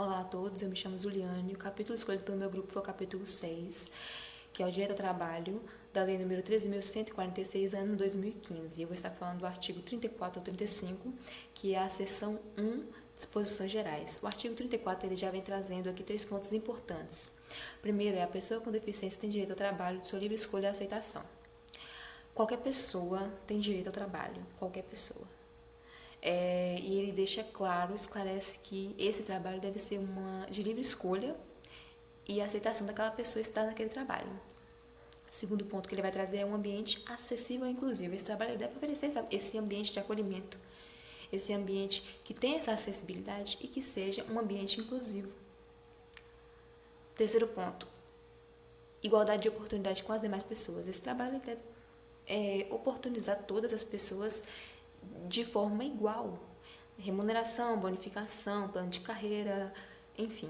Olá a todos, eu me chamo Zuliane. O capítulo escolhido pelo meu grupo foi o capítulo 6, que é o Direito ao Trabalho, da Lei nº 13.146, ano 2015. Eu vou estar falando do artigo 34 ao 35, que é a seção 1, disposições gerais. O artigo 34 ele já vem trazendo aqui 3 pontos importantes. Primeiro é a pessoa com deficiência tem direito ao trabalho de sua livre escolha e aceitação. Qualquer pessoa tem direito ao trabalho, qualquer pessoa. E ele deixa claro, esclarece que esse trabalho deve ser de livre escolha e aceitação daquela pessoa estar naquele trabalho. Segundo ponto que ele vai trazer é um ambiente acessível e inclusivo. Esse trabalho deve oferecer esse ambiente de acolhimento, esse ambiente que tenha essa acessibilidade e que seja um ambiente inclusivo. Terceiro ponto, igualdade de oportunidade com as demais pessoas. Esse trabalho deve oportunizar todas as pessoas de forma igual. Remuneração, bonificação, plano de carreira, enfim.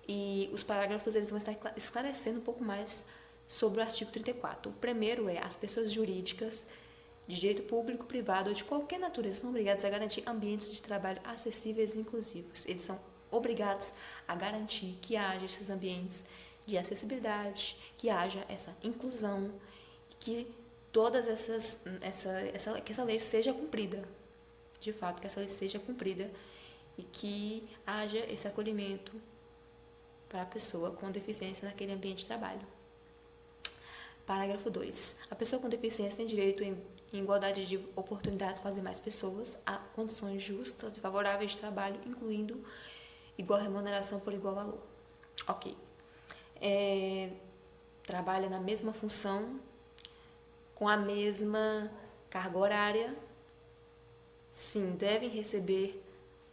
E os parágrafos eles vão estar esclarecendo um pouco mais sobre o artigo 34. O primeiro é: as pessoas jurídicas de direito público, privado ou de qualquer natureza são obrigadas a garantir ambientes de trabalho acessíveis e inclusivos. Eles são obrigados a garantir que haja esses ambientes de acessibilidade, que haja essa inclusão e que todas que essa lei seja cumprida, de fato, que essa lei seja cumprida e que haja esse acolhimento para a pessoa com deficiência naquele ambiente de trabalho. Parágrafo 2. A pessoa com deficiência tem direito em igualdade de oportunidades com as demais pessoas, a condições justas e favoráveis de trabalho, incluindo igual remuneração por igual valor. Ok. Trabalha na mesma função, com a mesma carga horária, sim, devem receber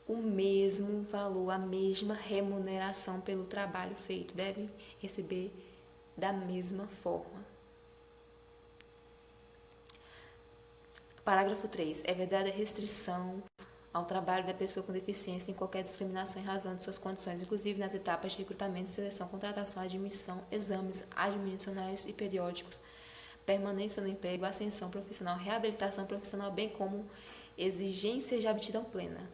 o mesmo valor, a mesma remuneração pelo trabalho feito, devem receber da mesma forma. Parágrafo 3. É vedada a restrição ao trabalho da pessoa com deficiência em qualquer discriminação em razão de suas condições, inclusive nas etapas de recrutamento, seleção, contratação, admissão, exames admissionais e periódicos, permanência no emprego, ascensão profissional, reabilitação profissional, bem como exigências de aptidão plena.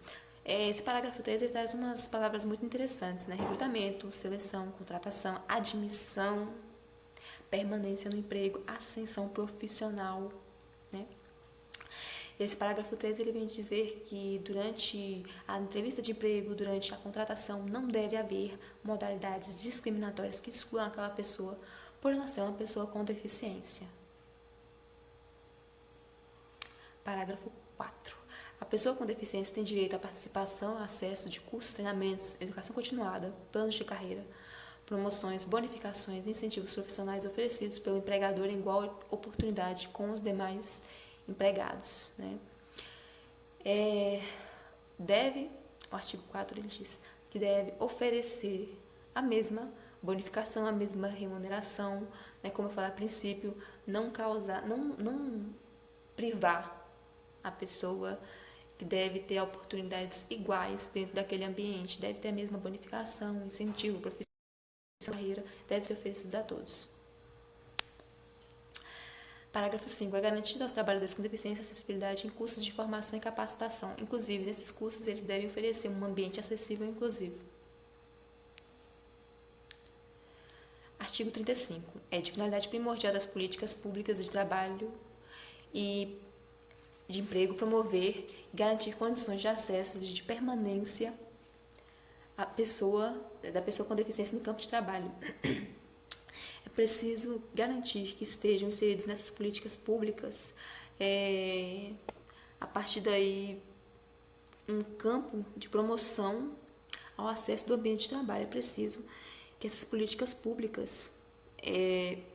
Esse parágrafo 3 ele traz umas palavras muito interessantes, né? Recrutamento, seleção, contratação, admissão, permanência no emprego, ascensão profissional, né? Esse parágrafo 3 ele vem dizer que durante a entrevista de emprego, durante a contratação, não deve haver modalidades discriminatórias que excluam aquela pessoa por ela ser uma pessoa com deficiência. Parágrafo 4. A pessoa com deficiência tem direito à participação, acesso de cursos, treinamentos, educação continuada, planos de carreira, promoções, bonificações e incentivos profissionais oferecidos pelo empregador em igual oportunidade com os demais empregados, né? O artigo 4 ele diz que deve oferecer a mesma bonificação, a mesma remuneração, né? Como eu falei a princípio, não privar a pessoa, que deve ter oportunidades iguais dentro daquele ambiente, deve ter a mesma bonificação, incentivo, profissional, carreira, deve ser oferecido a todos. Parágrafo 5. É garantido aos trabalhadores com deficiência acessibilidade em cursos de formação e capacitação. Inclusive, nesses cursos, eles devem oferecer um ambiente acessível e inclusivo. Artigo 35. É de finalidade primordial das políticas públicas de trabalho e de emprego promover e garantir condições de acesso e de permanência da pessoa com deficiência no campo de trabalho. É preciso garantir que estejam inseridos nessas políticas públicas, a partir daí, um campo de promoção ao acesso do ambiente de trabalho. É preciso que essas políticas públicas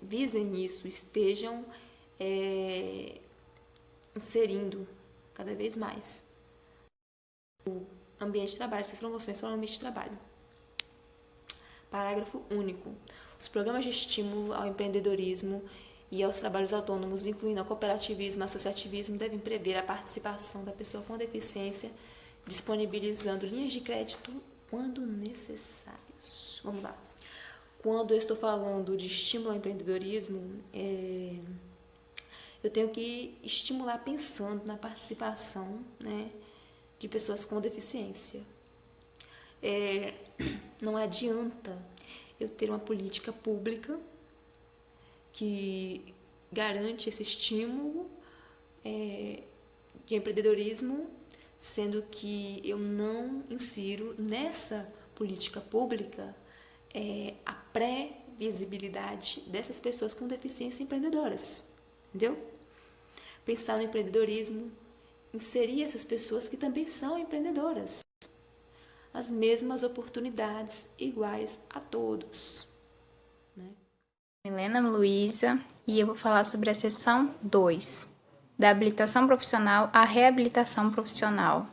visem isso, estejam inserindo cada vez mais o ambiente de trabalho, essas promoções para o ambiente de trabalho. Parágrafo único. Os programas de estímulo ao empreendedorismo e aos trabalhos autônomos, incluindo o cooperativismo e associativismo, devem prever a participação da pessoa com deficiência, disponibilizando linhas de crédito quando necessários. Vamos lá. Quando eu estou falando de estímulo ao empreendedorismo, eu tenho que estimular pensando na participação, né, de pessoas com deficiência. Não adianta eu ter uma política pública que garante esse estímulo de empreendedorismo, sendo que eu não insiro nessa política pública a pré-visibilidade dessas pessoas com deficiência empreendedoras, entendeu? Pensar no empreendedorismo, inserir essas pessoas que também são empreendedoras, as mesmas oportunidades iguais a todos, né? Milena Luísa, e eu vou falar sobre a seção 2, da habilitação profissional à reabilitação profissional.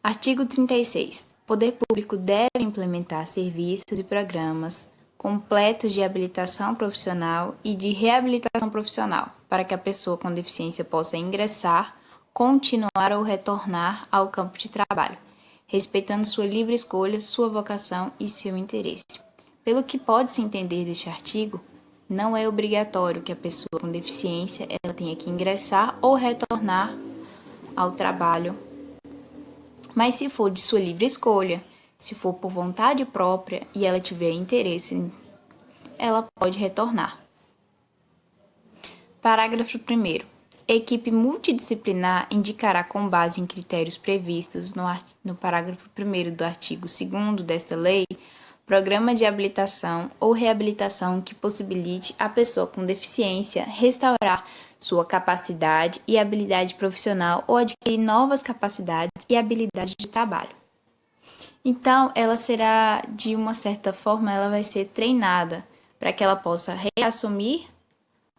Artigo 36. O poder público deve implementar serviços e programas completos de habilitação profissional e de reabilitação profissional, para que a pessoa com deficiência possa ingressar, continuar ou retornar ao campo de trabalho, respeitando sua livre escolha, sua vocação e seu interesse. Pelo que pode-se entender deste artigo, não é obrigatório que a pessoa com deficiência ela tenha que ingressar ou retornar ao trabalho, mas se for de sua livre escolha, se for por vontade própria e ela tiver interesse, ela pode retornar. Parágrafo 1º. Equipe multidisciplinar indicará com base em critérios previstos no parágrafo 1º do artigo 2º desta lei, programa de habilitação ou reabilitação que possibilite à pessoa com deficiência restaurar sua capacidade e habilidade profissional ou adquirir novas capacidades e habilidades de trabalho. Então, ela será, de uma certa forma, ela vai ser treinada para que ela possa reassumir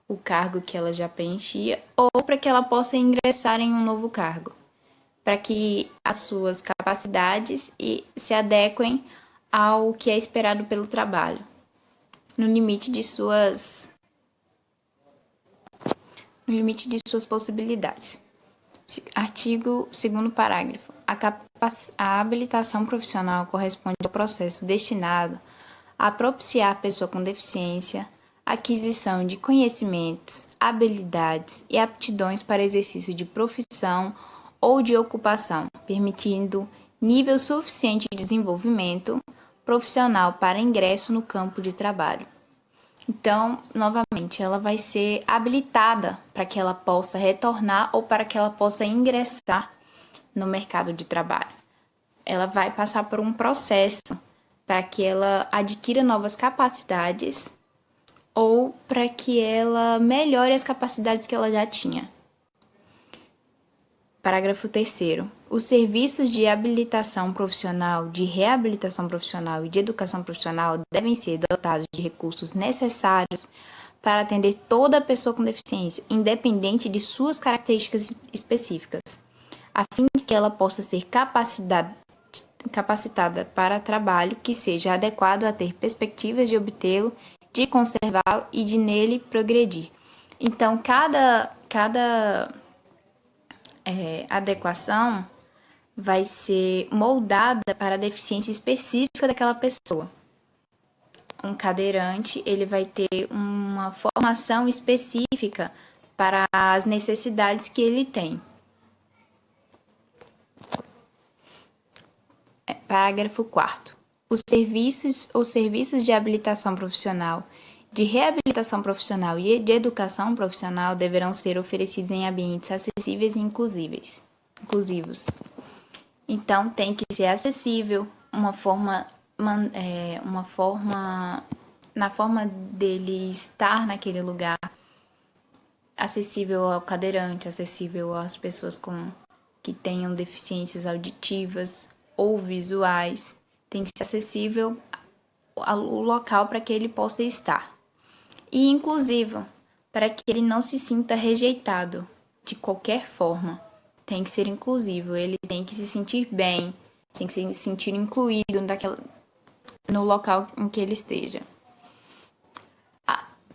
o cargo que ela já preenchia ou para que ela possa ingressar em um novo cargo, para que as suas capacidades se adequem ao que é esperado pelo trabalho, no limite de suas possibilidades. Artigo 2º parágrafo. A habilitação profissional corresponde ao processo destinado a propiciar à pessoa com deficiência a aquisição de conhecimentos, habilidades e aptidões para exercício de profissão ou de ocupação, permitindo nível suficiente de desenvolvimento profissional para ingresso no campo de trabalho. Então, novamente, ela vai ser habilitada para que ela possa retornar ou para que ela possa ingressar no mercado de trabalho. Ela vai passar por um processo para que ela adquira novas capacidades ou para que ela melhore as capacidades que ela já tinha. Parágrafo 3º. Os serviços de habilitação profissional, de reabilitação profissional e de educação profissional devem ser dotados de recursos necessários para atender toda pessoa com deficiência, independente de suas características específicas, a fim de que ela possa ser capacitada para trabalho que seja adequado a ter perspectivas de obtê-lo, de conservá-lo e de nele progredir. Então, cada adequação vai ser moldada para a deficiência específica daquela pessoa. Um cadeirante, ele vai ter uma formação específica para as necessidades que ele tem. Parágrafo 4º. Os serviços de habilitação profissional, de reabilitação profissional e de educação profissional deverão ser oferecidos em ambientes acessíveis e inclusivos. Então, tem que ser acessível, na forma dele estar naquele lugar, acessível ao cadeirante, acessível às pessoas que tenham deficiências auditivas ou visuais. Tem que ser acessível ao local para que ele possa estar. E inclusivo, para que ele não se sinta rejeitado de qualquer forma. Tem que ser inclusivo, ele tem que se sentir bem, tem que se sentir incluído no local em que ele esteja.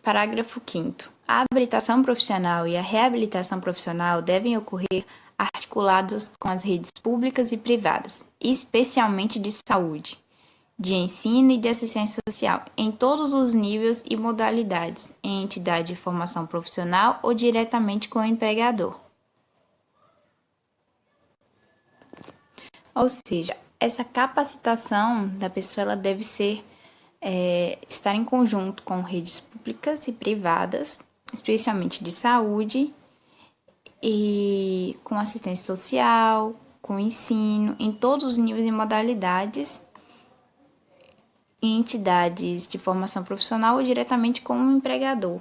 Parágrafo 5º. A habilitação profissional e a reabilitação profissional devem ocorrer articuladas com as redes públicas e privadas, especialmente de saúde, de ensino e de assistência social, em todos os níveis e modalidades, em entidade de formação profissional ou diretamente com o empregador. Ou seja, essa capacitação da pessoa ela deve ser estar em conjunto com redes públicas e privadas, especialmente de saúde, e com assistência social, com ensino, em todos os níveis e modalidades, em entidades de formação profissional ou diretamente com o empregador.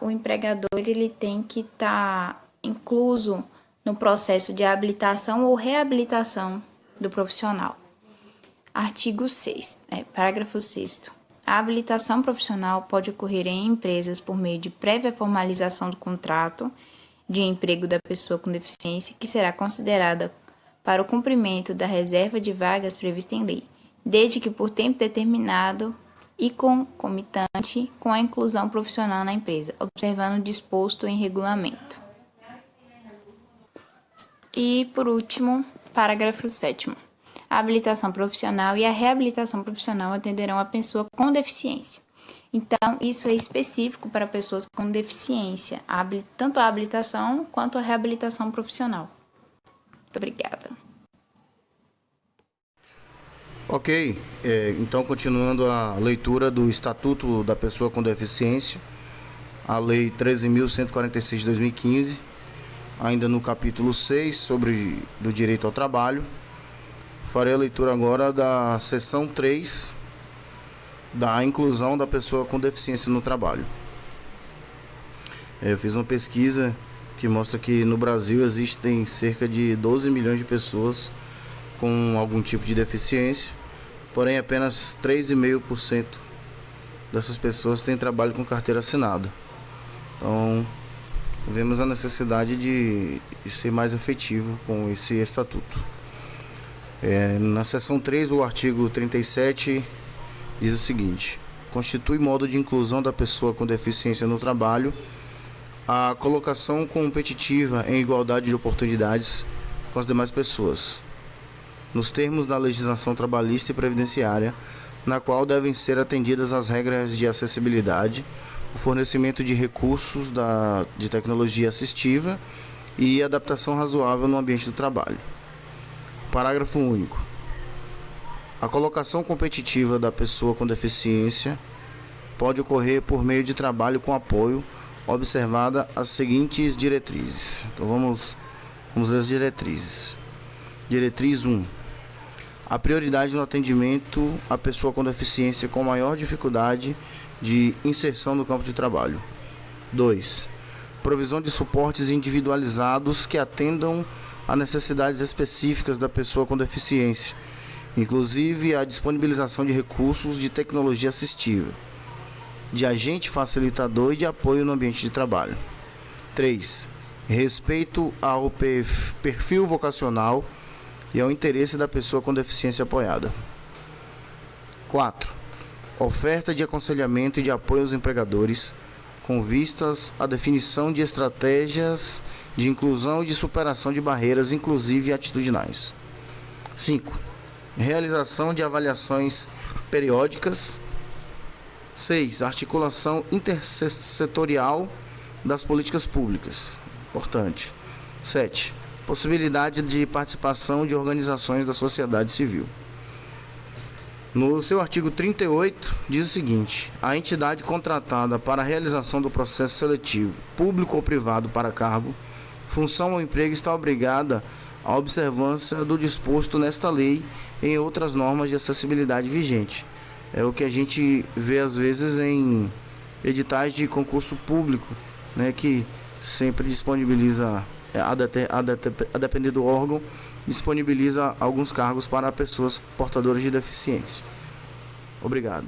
O empregador ele tem que estar incluso no processo de habilitação ou reabilitação do profissional. Artigo 6, parágrafo 6º. A habilitação profissional pode ocorrer em empresas por meio de prévia formalização do contrato de emprego da pessoa com deficiência, que será considerada para o cumprimento da reserva de vagas prevista em lei, desde que por tempo determinado e concomitante com a inclusão profissional na empresa, observando o disposto em regulamento. E, por último, parágrafo 7º. A habilitação profissional e a reabilitação profissional atenderão a pessoa com deficiência. Então, isso é específico para pessoas com deficiência, tanto a habilitação quanto a reabilitação profissional. Muito obrigada. Ok, então continuando a leitura do Estatuto da Pessoa com Deficiência, a Lei 13.146 de 2015, ainda no capítulo 6, do direito ao trabalho. Farei a leitura agora da seção 3, da inclusão da pessoa com deficiência no trabalho. Eu fiz uma pesquisa que mostra que no Brasil existem cerca de 12 milhões de pessoas com algum tipo de deficiência, porém apenas 3,5% dessas pessoas têm trabalho com carteira assinada. Então, vemos a necessidade de ser mais efetivo com esse estatuto. Na seção 3, o artigo 37 diz o seguinte: constitui modo de inclusão da pessoa com deficiência no trabalho a colocação competitiva em igualdade de oportunidades com as demais pessoas, nos termos da legislação trabalhista e previdenciária, na qual devem ser atendidas as regras de acessibilidade, o fornecimento de recursos de tecnologia assistiva e adaptação razoável no ambiente do trabalho. Parágrafo único. A colocação competitiva da pessoa com deficiência pode ocorrer por meio de trabalho com apoio, observada as seguintes diretrizes. Então vamos ler as diretrizes. Diretriz 1. A prioridade no atendimento à pessoa com deficiência com maior dificuldade de inserção no campo de trabalho. 2. Provisão de suportes individualizados que atendam a necessidades específicas da pessoa com deficiência, inclusive a disponibilização de recursos de tecnologia assistiva, de agente facilitador e de apoio no ambiente de trabalho. 3. Respeito ao perfil vocacional e ao interesse da pessoa com deficiência apoiada. 4. Oferta de aconselhamento e de apoio aos empregadores, com vistas à definição de estratégias de inclusão e de superação de barreiras, inclusive atitudinais. 5. Realização de avaliações periódicas. 6. Articulação intersetorial das políticas públicas. Importante. 7. Possibilidade de participação de organizações da sociedade civil. No seu artigo 38, diz o seguinte: a entidade contratada para a realização do processo seletivo, público ou privado para cargo, função ou emprego, está obrigada à observância do disposto nesta lei e em outras normas de acessibilidade vigente. É o que a gente vê às vezes em editais de concurso público, né, que sempre disponibiliza, a depender do órgão, disponibiliza alguns cargos para pessoas portadoras de deficiência. Obrigado.